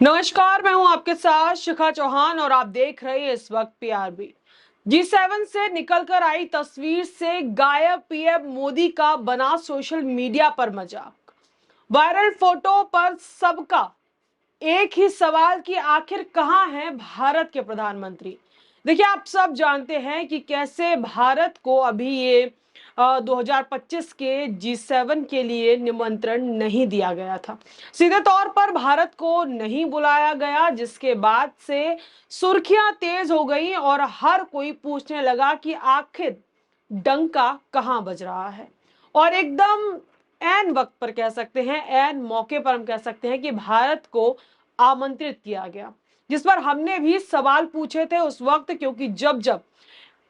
नमस्कार, मैं हूं आपके साथ शिखा चौहान और आप देख रहे हैं इस वक्त पीआरबी। G7 से निकलकर आई तस्वीर से गायब पीएम मोदी का बना सोशल मीडिया पर मजाक। वायरल फोटो पर सबका एक ही सवाल कि आखिर कहां है भारत के प्रधानमंत्री। देखिए, आप सब जानते हैं कि कैसे भारत को अभी ये 2025 के G7 के लिए निमंत्रण नहीं दिया गया था। सीधे तौर पर भारत को नहीं बुलाया गया, जिसके बाद से सुर्खियां तेज हो गई और हर कोई पूछने लगा कि आखिर डंका कहां बज रहा है। और एकदम ऐन वक्त पर कह सकते हैं, ऐन मौके पर हम कह सकते हैं कि भारत को आमंत्रित किया गया, जिस पर हमने भी सवाल पूछे थे उस वक्त, क्योंकि जब जब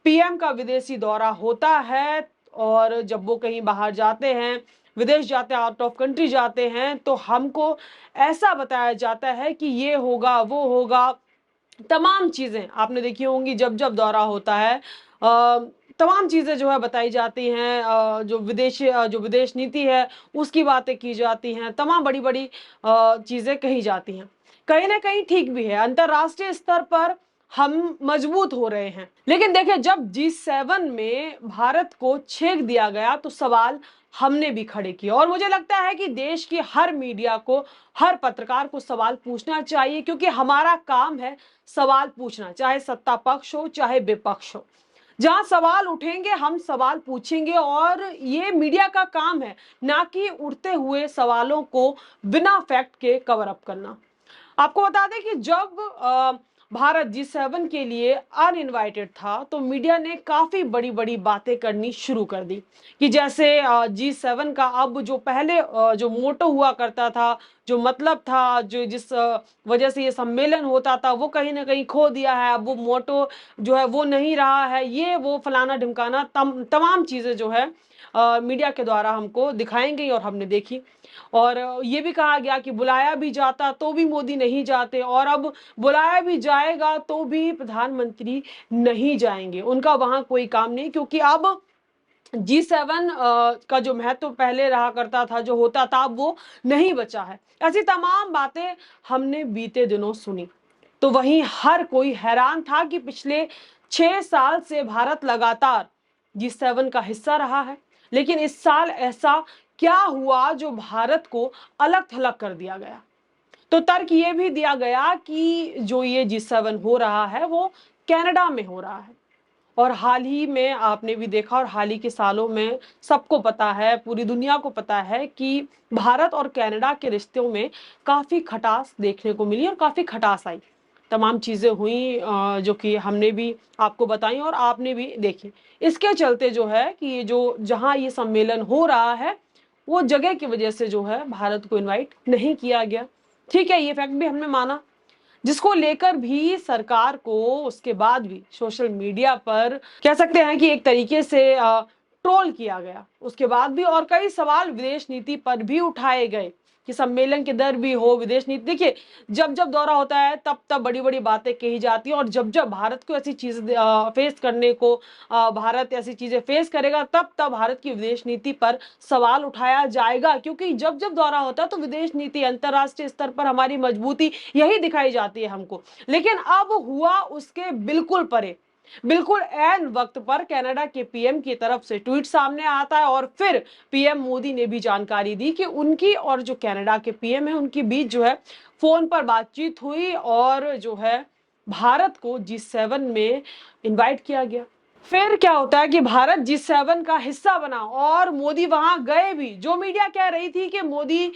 पीएम का विदेशी दौरा होता है और जब वो कहीं बाहर जाते हैं, विदेश जाते हैं, आउट ऑफ कंट्री जाते हैं, तो हमको ऐसा बताया जाता है कि ये होगा, वो होगा। तमाम चीजें आपने देखी होंगी, जब जब दौरा होता है तमाम चीजें जो है बताई जाती हैं। जो विदेश नीति है उसकी बातें की जाती हैं, तमाम बड़ी बड़ी चीजें कही जाती हैं। कहीं ना कहीं ठीक भी है, अंतरराष्ट्रीय स्तर पर हम मजबूत हो रहे हैं। लेकिन देखिए, जब G7 में भारत को छेक दिया गया तो सवाल हमने भी खड़े किए। और मुझे लगता है कि देश की हर मीडिया को, हर पत्रकार को सवाल पूछना चाहिए, क्योंकि हमारा काम है सवाल पूछना, चाहे सत्ता पक्ष हो चाहे विपक्ष हो। जहां सवाल उठेंगे हम सवाल पूछेंगे, और ये मीडिया का काम है, ना कि उठते हुए सवालों को बिना फैक्ट के कवर अप करना। आपको बता दें कि जब भारत G7 के लिए अनइनवाइटेड था तो मीडिया ने काफी बड़ी बड़ी बातें करनी शुरू कर दी, कि जैसे G7 का अब जो पहले जो मोटो हुआ करता था, जो मतलब था, जो जिस वजह से ये सम्मेलन होता था, वो कहीं ना कहीं खो दिया है। अब वो मोटो जो है वो नहीं रहा है, ये वो फलाना ढिमकाना तमाम चीजें जो है मीडिया के द्वारा हमको दिखाएंगे और हमने देखी। और ये भी कहा गया कि बुलाया भी जाता तो भी मोदी नहीं जाते, और अब बुलाया भी जाएगा तो भी प्रधानमंत्री नहीं जाएंगे, उनका वहां कोई काम नहीं, क्योंकि अब G7 का जो महत्व पहले रहा करता था, जो होता था, अब वो नहीं बचा है। ऐसी तमाम बातें हमने बीते दिनों सुनी। तो वहीं हर कोई हैरान था कि पिछले 6 साल से भारत लगातार G7 का हिस्सा रहा है, लेकिन इस साल ऐसा क्या हुआ जो भारत को अलग थलग कर दिया गया। तो तर्क ये भी दिया गया कि जो ये G7 हो रहा है वो कनाडा में हो रहा है। और हाल ही में आपने भी देखा, और हाल ही के सालों में सबको पता है, पूरी दुनिया को पता है कि भारत और कनाडा के रिश्तों में काफी खटास देखने को मिली और काफी खटास आई। तमाम चीजें हुई जो कि हमने भी आपको बताई और आपने भी देखी। इसके चलते जो है कि ये जो जहां ये सम्मेलन हो रहा है, वो जगह की वजह से जो है भारत को इनवाइट नहीं किया गया। ठीक है, ये फैक्ट भी हमने माना, जिसको लेकर भी सरकार को उसके बाद भी सोशल मीडिया पर कह सकते हैं कि एक तरीके से ट्रोल किया गया। उसके बाद भी और कई सवाल विदेश नीति पर भी उठाए गए कि सम्मेलन के दर भी हो, विदेश नीति। देखिए, जब जब दौरा होता है तब तब बड़ी बड़ी बातें कही जाती हैं, और जब जब भारत को ऐसी चीज फेस करने को भारत ऐसी चीजें फेस करेगा, तब तब भारत की विदेश नीति पर सवाल उठाया जाएगा। क्योंकि जब जब दौरा होता है तो विदेश नीति, अंतरराष्ट्रीय स्तर पर हमारी मजबूती यही दिखाई जाती है हमको। लेकिन अब हुआ उसके बिल्कुल परे। बिल्कुल ऐन वक्त पर कनाडा के पीएम की तरफ से ट्वीट सामने आता है, और फिर पीएम मोदी ने भी जानकारी दी कि उनकी और जो कनाडा के पीएम है उनके बीच जो है फोन पर बातचीत हुई, और जो है भारत को G7 में इनवाइट किया गया। फिर क्या होता है कि भारत G7 का हिस्सा बना और मोदी वहां गए भी। जो मीडिया कह रही थी कि मोदी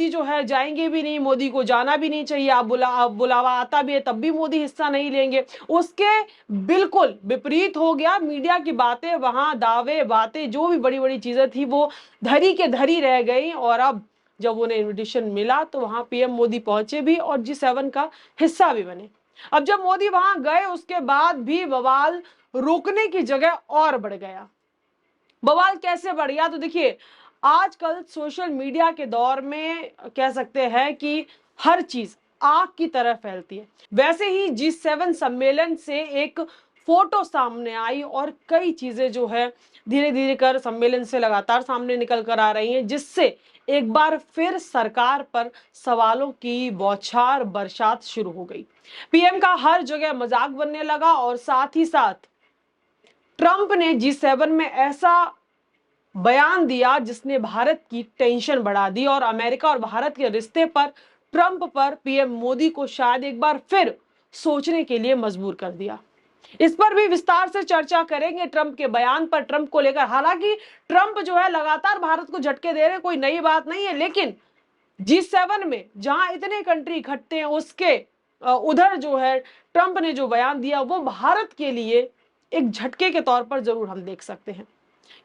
जो है जाएंगे भी नहीं, मोदी को जाना भी नहीं चाहिए, आप बुलावा आता भी है तब भी मोदी हिस्सा नहीं लेंगे, उसके बिल्कुल विपरीत हो गया। मीडिया की बातें वहां, दावे बातें, जो भी बड़ी बड़ी चीजें थी वो धरी के धरी रह गई। और अब जब उन्हें इन्विटेशन मिला तो वहां पीएम मोदी पहुंचे भी और G7 का हिस्सा भी बने। अब जब मोदी वहां गए उसके बाद भी बवाल रोकने की जगह और बढ़ गया। बवाल कैसे बढ़ गया? तो देखिए, आजकल सोशल मीडिया के दौर में कह सकते हैं कि हर चीज आग की तरह फैलती है। वैसे ही G7 सम्मेलन से एक फोटो सामने आई और कई चीजें जो है धीरे धीरे कर सम्मेलन से लगातार सामने निकल कर आ रही हैं, जिससे एक बार फिर सरकार पर सवालों की बौछार बरसात शुरू हो गई। पीएम का हर जगह मजाक बनने लगा और साथ ही साथ ट्रंप ने G7 में ऐसा बयान दिया जिसने भारत की टेंशन बढ़ा दी और अमेरिका और भारत के रिश्ते पर ट्रंप पर पीएम मोदी को शायद एक बार फिर सोचने के लिए मजबूर कर दिया। इस पर भी विस्तार से चर्चा करेंगे, ट्रंप के बयान पर, ट्रंप को लेकर। हालांकि ट्रंप जो है लगातार भारत को झटके दे रहे, कोई नई बात नहीं है, लेकिन G7 में जहां इतने कंट्री इकट्ठे हैं उसके उधर जो है ट्रंप ने जो बयान दिया वो भारत के लिए एक झटके के तौर पर जरूर हम देख सकते हैं,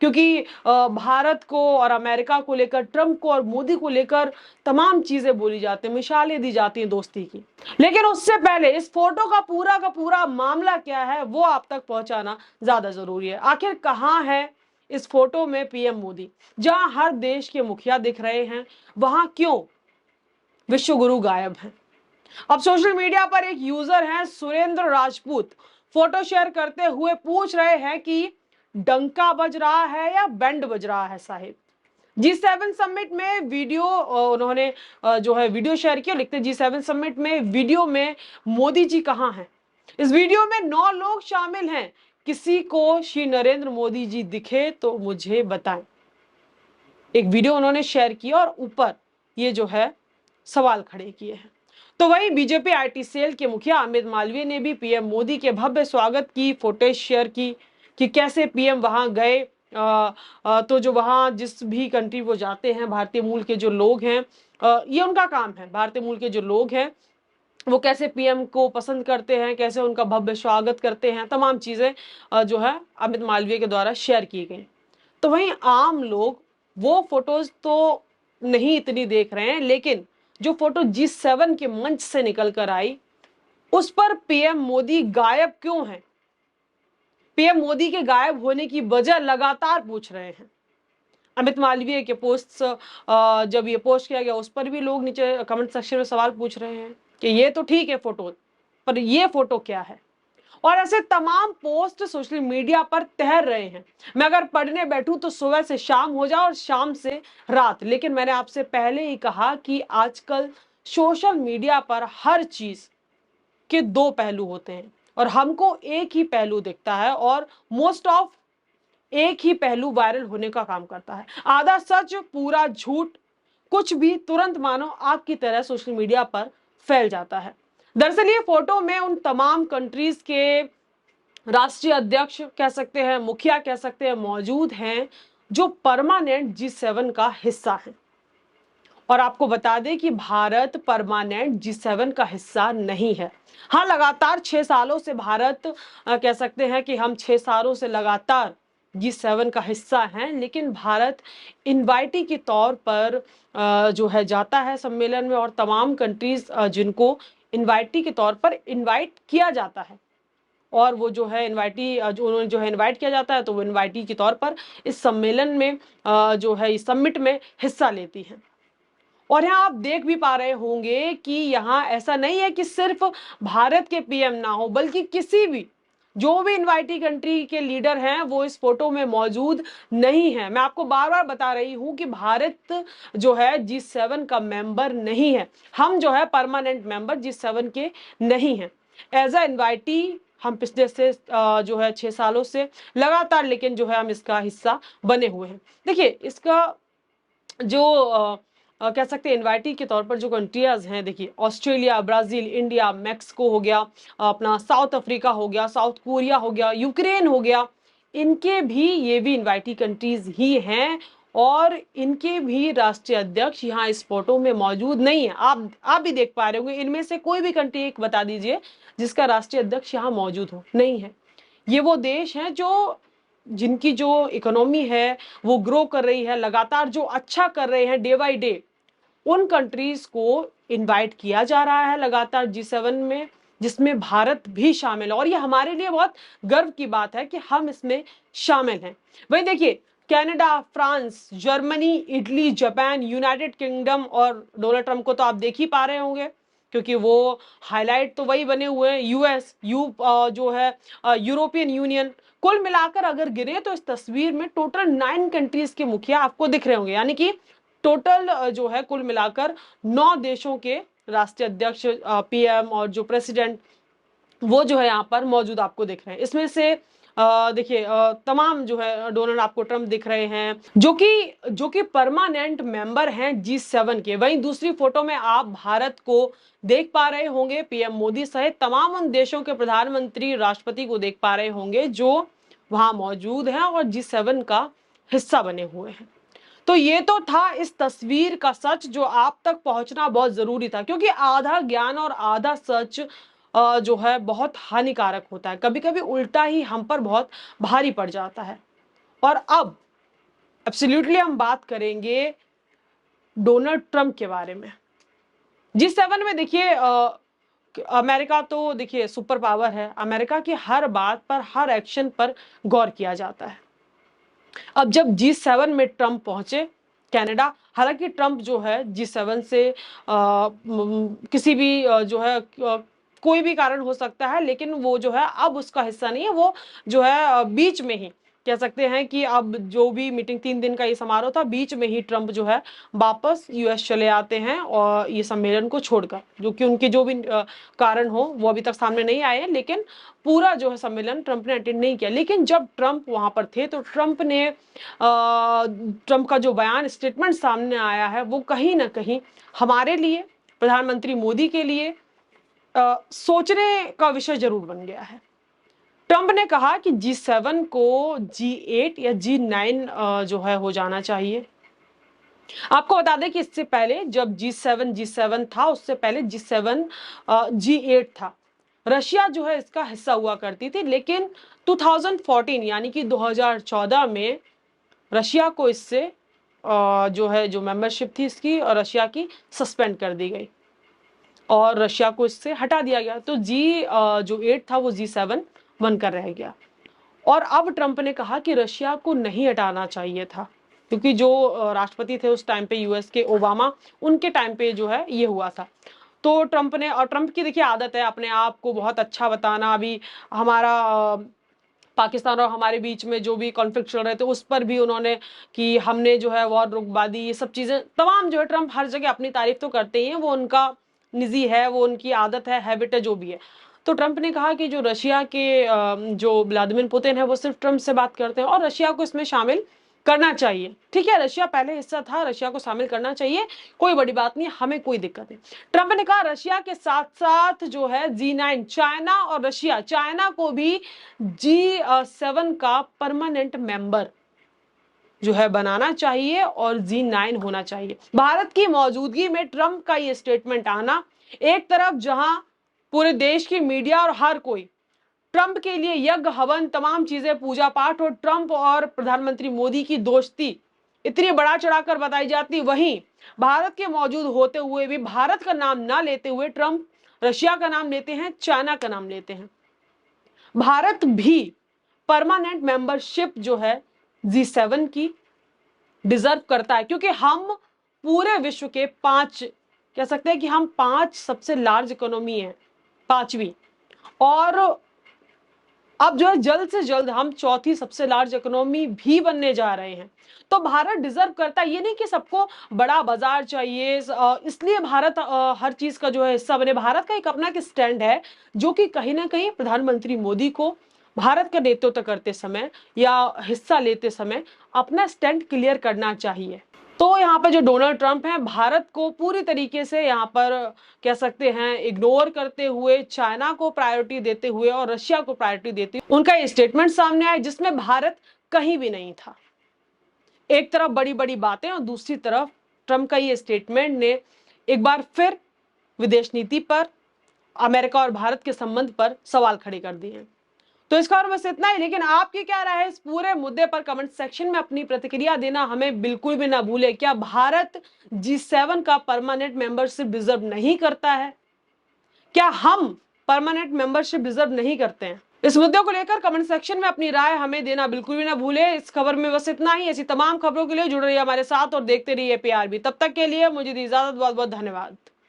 क्योंकि भारत को और अमेरिका को लेकर, ट्रंप को और मोदी को लेकर तमाम चीजें बोली जाती हैं, मिसालें दी जाती हैं दोस्ती की। लेकिन उससे पहले इस फोटो का पूरा मामला क्या है वो आप तक पहुंचाना ज्यादा जरूरी है। आखिर कहां है इस फोटो में पीएम मोदी? जहां हर देश के मुखिया दिख रहे हैं वहां क्यों विश्व गुरु गायब हैं? अब सोशल मीडिया पर एक यूजर हैं सुरेंद्र राजपूत, फोटो शेयर करते हुए पूछ रहे हैं कि डंका बज रहा है या बैंड बज रहा है साहिब। G7 समिट में वीडियो उन्होंने जो है वीडियो शेयर किया, लिखते G7 समिट में वीडियो में मोदी जी कहां हैं? इस वीडियो में 9 लोग शामिल हैं, किसी को श्री नरेंद्र मोदी जी दिखे तो मुझे बताएं। एक वीडियो उन्होंने शेयर किया और ऊपर ये जो है सवाल खड़े किए हैं। तो वहीं बीजेपी आईटी सेल के मुखिया अमित मालवीय ने भी पीएम मोदी के भव्य स्वागत की फोटेज शेयर की कि कैसे पीएम वहां गए। तो जो वहां जिस भी कंट्री वो जाते हैं, भारतीय मूल के जो लोग हैं, ये उनका काम है, भारतीय मूल के जो लोग हैं वो कैसे पीएम को पसंद करते हैं, कैसे उनका भव्य स्वागत करते हैं, तमाम चीजें जो है अमित मालवीय के द्वारा शेयर की गई। तो वहीं आम लोग वो फोटोज तो नहीं इतनी देख रहे हैं, लेकिन जो फोटो G7 के मंच से निकल कर आई उस पर पीएम मोदी गायब क्यों हैं? पीएम मोदी के गायब होने की वजह लगातार पूछ रहे हैं। अमित मालवीय के पोस्ट जब ये पोस्ट किया गया उस पर भी लोग नीचे कमेंट सेक्शन में सवाल पूछ रहे हैं कि ये तो ठीक है फोटो, पर ये फोटो क्या है? और ऐसे तमाम पोस्ट सोशल मीडिया पर तैर रहे हैं। मैं अगर पढ़ने बैठूं तो सुबह से शाम हो जाए और शाम से रात। लेकिन मैंने आपसे पहले ही कहा कि आजकल सोशल मीडिया पर हर चीज के 2 पहलू होते हैं और हमको एक ही पहलू दिखता है और मोस्ट ऑफ एक ही पहलू वायरल होने का काम करता है। आधा सच पूरा झूठ, कुछ भी तुरंत मानो आग की तरह सोशल मीडिया पर फैल जाता है। दरअसल ये फोटो में उन तमाम कंट्रीज के राष्ट्रीय अध्यक्ष कह सकते हैं, मुखिया कह सकते हैं, मौजूद हैं जो परमानेंट G7 का हिस्सा हैं। और आपको बता दें कि भारत परमानेंट G7 का हिस्सा नहीं है। हाँ, लगातार 6 सालों से भारत कह सकते हैं कि हम 6 सालों से लगातार G7 का हिस्सा हैं, लेकिन भारत इनवाइटी के तौर पर जो है जाता है सम्मेलन में और तमाम कंट्रीज जिनको इनवाइटी के तौर पर इनवाइट किया जाता है और वो जो है इनवाइटी जो उन्होंने जो है इनवाइट किया जाता है तो वो इनवाइटी के तौर पर इस सम्मेलन में जो है इस समिट में हिस्सा लेती हैं। और यहाँ आप देख भी पा रहे होंगे कि यहाँ ऐसा नहीं है कि सिर्फ भारत के पीएम ना हो, बल्कि किसी भी जो भी इनवाइटी कंट्री के लीडर हैं वो इस फोटो में मौजूद नहीं है। मैं आपको बार बार बता रही हूँ कि भारत जो है G7 का मेंबर नहीं है, हम जो है परमानेंट मेंबर G7 के नहीं हैं। एज अ इनवाइटी हम पिछले से जो है 6 सालों से लगातार, लेकिन जो है हम इसका हिस्सा बने हुए हैं। देखिए इसका जो कह सकते हैं इनवाइटी के तौर पर जो कंट्रीज हैं, देखिए ऑस्ट्रेलिया, ब्राजील, इंडिया, मैक्सिको हो गया, अपना साउथ अफ्रीका हो गया, साउथ कोरिया हो गया, यूक्रेन हो गया, इनके भी ये भी इनवाइटी कंट्रीज ही हैं और इनके भी राष्ट्रीय अध्यक्ष यहाँ इस फोटो में मौजूद नहीं है। आप भी देख पा रहे होंगे, इनमें से कोई भी कंट्री एक बता दीजिए जिसका राष्ट्रीय अध्यक्ष यहाँ मौजूद हो। नहीं है। ये वो देश हैं जो जिनकी जो इकोनॉमी है वो ग्रो कर रही है, लगातार जो अच्छा कर रहे हैं डे बाय डे, उन कंट्रीज को इनवाइट किया जा रहा है लगातार G7 में, जिसमें भारत भी शामिल है और ये हमारे लिए बहुत गर्व की बात है कि हम इसमें शामिल हैं। वहीं देखिए Canada, France, Germany, Italy, Japan, United kingdom और डोनाल्ड ट्रंप को तो आप देख ही पा रहे होंगे क्योंकि वो हाईलाइट तो वही बने हुए हैं, यूएस, जो है यूरोपियन यूनियन। कुल मिलाकर अगर गिने तो इस तस्वीर में टोटल 9 कंट्रीज के मुखिया आपको दिख रहे होंगे, यानी कि टोटल जो है कुल मिलाकर 9 देशों के राष्ट्रीय अध्यक्ष, पीएम और जो प्रेसिडेंट, वो जो है यहाँ पर मौजूद आपको दिख रहे हैं। इसमें से देखिए तमाम जो है डोनाल्ड आपको ट्रंप दिख रहे हैं, जो कि परमानेंट मेंबर हैं G7 के। वहीं दूसरी फोटो में आप भारत को देख पा रहे होंगे, पीएम मोदी सहित तमाम उन देशों के प्रधानमंत्री, राष्ट्रपति को देख पा रहे होंगे जो वहां मौजूद हैं और G7 का हिस्सा बने हुए हैं। तो ये तो था इस तस्वीर का सच, जो आप तक पहुंचना बहुत जरूरी था, क्योंकि आधा ज्ञान और आधा सच जो है बहुत हानिकारक होता है, कभी कभी उल्टा ही हम पर बहुत भारी पड़ जाता है। और अब एब्सोल्युटली हम बात करेंगे डोनाल्ड ट्रंप के बारे में। G7 में देखिए अमेरिका तो देखिए सुपर पावर है, अमेरिका की हर बात पर, हर एक्शन पर गौर किया जाता है। अब जब G7 में ट्रंप पहुंचे कनाडा, हालांकि ट्रंप जो है G7 से किसी भी जो है कोई भी कारण हो सकता है, लेकिन वो जो है अब उसका हिस्सा नहीं है। वो जो है बीच में ही कह सकते हैं कि अब जो भी मीटिंग 3 दिन का ये समारोह था, बीच में ही ट्रंप जो है वापस यूएस चले आते हैं और ये सम्मेलन को छोड़कर, जो कि उनके जो भी कारण हो वो अभी तक सामने नहीं आए हैं, लेकिन पूरा जो है सम्मेलन ट्रंप ने अटेंड नहीं किया। लेकिन जब ट्रंप वहां पर थे तो ट्रंप का जो बयान, स्टेटमेंट सामने आया है, वो कहीं ना कहीं हमारे लिए, प्रधानमंत्री मोदी के लिए सोचने का विषय जरूर बन गया है। ट्रंप ने कहा कि G7 को G8 या G9 जो है हो जाना चाहिए। आपको बता दें कि इससे पहले जब G7 था, उससे पहले G7 G8 था। रशिया जो है इसका हिस्सा हुआ करती थी, लेकिन 2014 यानी कि 2014 में रशिया को इससे जो है जो मेंबरशिप थी इसकी और रशिया की सस्पेंड कर दी गई और रशिया को इससे हटा दिया गया। तो जो 8 था वो G7 बनकर रह गया। और अब ट्रंप ने कहा कि रशिया को नहीं हटाना चाहिए था, क्योंकि जो राष्ट्रपति थे उस टाइम पे यूएस के, ओबामा, उनके टाइम पे जो है ये हुआ था। तो ट्रंप ने, और ट्रंप की देखिए आदत है अपने आप को बहुत अच्छा बताना। अभी हमारा पाकिस्तान और हमारे बीच में जो भी कॉन्फ्लिक्ट चल रहे थे उस पर भी उन्होंने कि हमने जो है वॉर रुकवा दी, ये सब चीजें तमाम जो है ट्रंप हर जगह अपनी तारीफ तो करते ही हैं, वो उनका निजी है, वो उनकी आदत है, हैबिट है, जो भी है। तो ट्रंप ने कहा कि जो रशिया के जो व्लादिमीर पुतिन है वो सिर्फ ट्रंप से बात करते हैं और रशिया को इसमें शामिल करना चाहिए। ठीक है, रशिया पहले हिस्सा था, रशिया को शामिल करना चाहिए, कोई बड़ी बात नहीं, हमें कोई दिक्कत नहीं। ट्रंप ने कहा रशिया के साथ साथ जो है G9, चाइना और रशिया, चाइना को भी G7 का परमानेंट मेंबर जो है बनाना चाहिए और G9 होना चाहिए। भारत की मौजूदगी में ट्रंप का ये स्टेटमेंट आना, एक तरफ जहां पूरे देश की मीडिया और हर कोई ट्रंप के लिए यज्ञ हवन, तमाम चीजें, पूजा पाठ और ट्रंप और प्रधानमंत्री मोदी की दोस्ती इतनी बढ़ा चढ़ाकर बताई जाती, वहीं भारत के मौजूद होते हुए भी भारत का नाम ना लेते हुए ट्रंप रशिया का नाम लेते हैं, चाइना का नाम लेते हैं। भारत भी परमानेंट मेंबरशिप जो है G7 की डिजर्व करता है, क्योंकि हम पूरे विश्व के 5, कह सकते हैं कि हम 5 सबसे लार्ज इकोनॉमी है, 5वीं, और अब जो है जल्द से जल्द हम 4थी सबसे लार्ज इकोनॉमी भी बनने जा रहे हैं। तो भारत डिजर्व करता है, ये नहीं कि सबको बड़ा बाजार चाहिए इसलिए भारत हर चीज का जो है हिस्सा बने। भारत का एक अपना एक स्टैंड है, जो कि कहीं ना कहीं प्रधानमंत्री मोदी को भारत का नेतृत्व करते समय या हिस्सा लेते समय अपना स्टैंड क्लियर करना चाहिए। तो यहाँ पे जो डोनाल्ड ट्रंप हैं, भारत को पूरी तरीके से यहाँ पर कह सकते हैं इग्नोर करते हुए, चाइना को प्रायोरिटी देते हुए और रशिया को प्रायोरिटी देते हुए उनका ये स्टेटमेंट सामने आया, जिसमें भारत कहीं भी नहीं था। एक तरफ बड़ी बड़ी बातें और दूसरी तरफ ट्रंप का ये स्टेटमेंट ने एक बार फिर विदेश नीति पर, अमेरिका और भारत के संबंध पर सवाल खड़े कर दिए हैं। तो इसका और बस इतना ही, लेकिन आपकी क्या राय है इस पूरे मुद्दे पर कमेंट सेक्शन में अपनी प्रतिक्रिया देना हमें बिल्कुल भी ना भूले। क्या भारत G7 का परमानेंट मेंबरशिप डिजर्व नहीं करता है? क्या हम परमानेंट मेंबरशिप डिजर्व नहीं करते हैं? इस मुद्दे को लेकर कमेंट सेक्शन में अपनी राय हमें देना बिल्कुल भी ना भूले। इस खबर में बस इतना ही। ऐसी तमाम खबरों के लिए जुड़े रहिए हमारे साथ और देखते रहिए PRB। तब तक के लिए मुझे दी इजाजत। बहुत बहुत धन्यवाद।